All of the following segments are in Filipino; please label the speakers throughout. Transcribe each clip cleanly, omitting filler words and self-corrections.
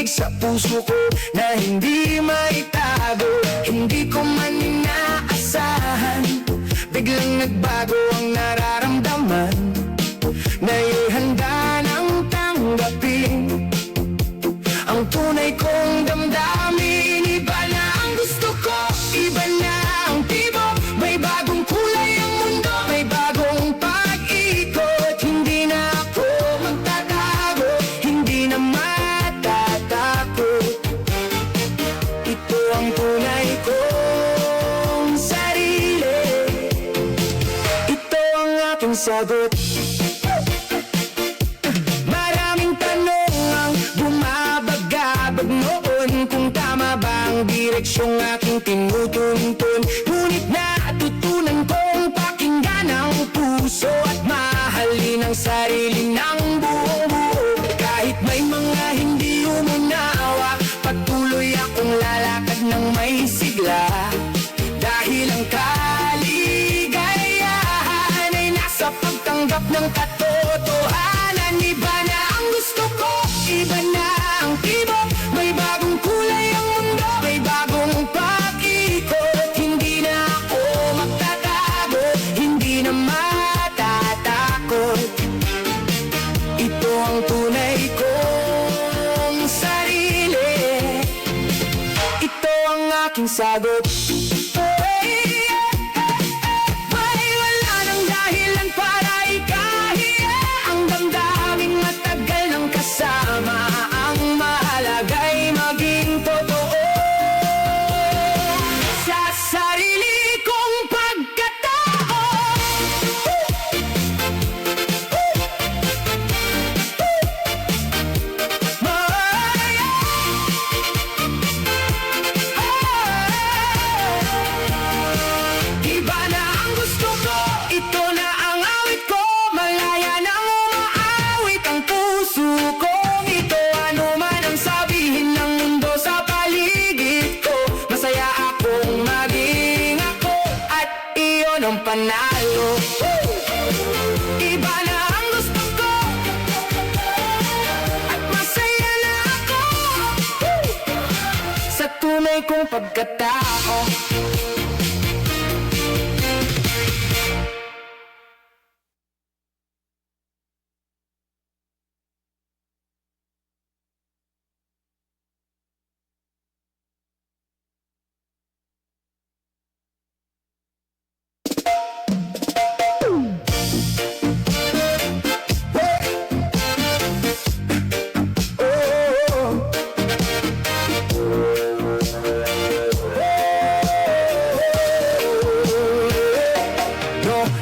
Speaker 1: pag-ibig sa puso ko na hindi maitago. Hindi ko man inaasahan, biglang nagbago ang nararamdaman. Ngayon'y handa nang tanggapin ang tunay kong damdamin. Iba na ang gusto ko, iba na ang tibok. May bagong kulay ang mundo, may bagong pag-ikot. Hindi na ako magtatago, hindi na matatakot. Ito ang tunay kong sarili, ito ang aking sagot. Maraming tanong ang bumabagabag noon, kung tama ba ang direksyong aking tinutuntun. Ngunit natutunan kong pakinggan ang puso at mahalin ang sarili ng buong buo. Kahit may mga hindi umunawa, patuloy akong lalakad ng may sigla. Dahil ang kaligayahan ay nasa pagtanggap ng katotohanan. Iba na ang gusto ko, iba na ang tibok. May bagong kulay ang mundo, may bagong pag-ikot. Hindi na ako magtatago, hindi na matatakot. Ito ang tunay kong sarili, ito ang aking sagot. May wala nang dahilan para ikahiya ang damdaming matagal ng kasama. Ang mahalaga'y maging totoo sa sarili kong pagkatao. Iba na ang gusto ko, ito na ang awit ko. Malaya nang umaawit ang puso ko. Ito ano man ang sabihin ng mundo sa paligid ko. Masaya akong maging ako at iyon ang panalo. Iba na ang gusto ko at masaya na ako sa tunay kong pagkatao.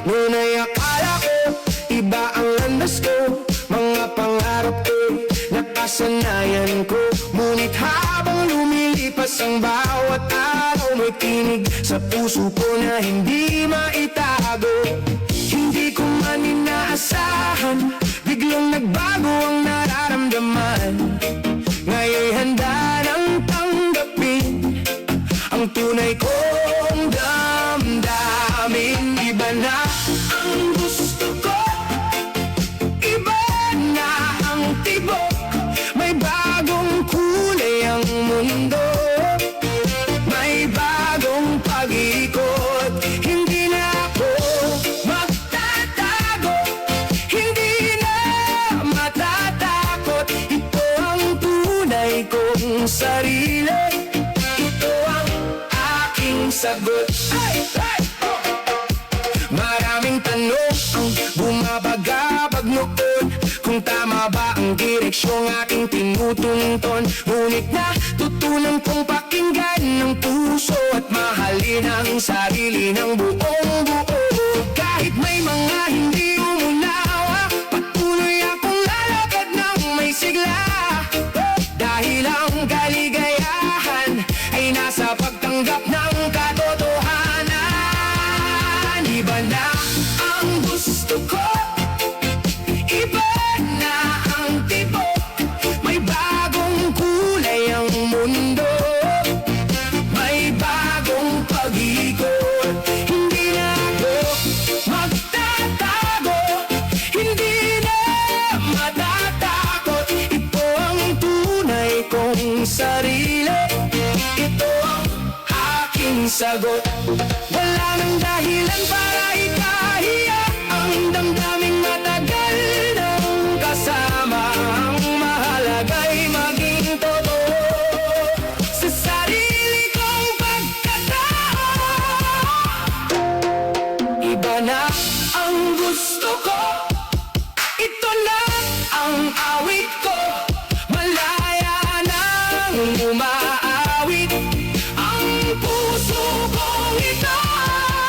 Speaker 1: Noon ay akala ko, iba ang landas ko. Mga pangarap ko, nakasanayan ko. Ngunit habang lumilipas ang bawat araw, may tinig sa puso ko na hindi maitago. Hindi ko man inaasahan, biglang nagbago ang nararamdaman. Ngayon'y handa nang tanggapin ang tunay kong damdamin. Iba na ang gusto ko, iba na ang tibok. May bagong kulay ang mundo, may bagong pag-ikot. Hindi na ako magtatago, hindi na matatakot. Ito ang tunay kong sarili, ito ang aking sagot. Maraming tanong ang bumabagabag noon, kung tama ba ang direksyong aking tinutuntun. Ngunit natutunan kong pakinggan ng puso at mahalin ang sarili ng buong buo. Kahit may mga hindi umunawa, patuloy akong lalakad ng may sigla. Dahil ang kaligayahan ay nasa pagtanggap ng katotohanan. Iba na ang gusto ko, iba na ang tibok. May bagong kulay ang mundo, may bagong pag-ikot. Hindi na ako magtatago, sagot. Wala nang dahilan para ikahiya ang damdaming matagal nang kasama. Ang mahalaga'y maging totoo sa sarili kong pagkatao. Iba na ang gusto ko, ito na ang awit ko. Malaya nang umaawit ang puso kong ito.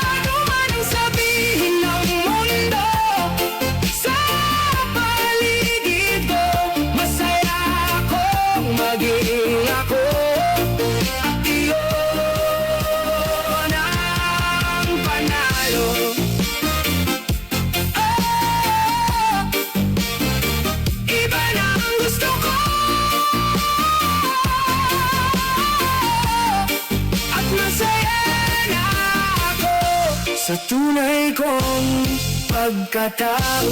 Speaker 1: Ano man ang sabihin ng mundo sa paligid ko, masaya akong maging ako. At iyon ang panalo. Iba na ang gusto ko, at masaya na ako sa tunay kong pagkatao.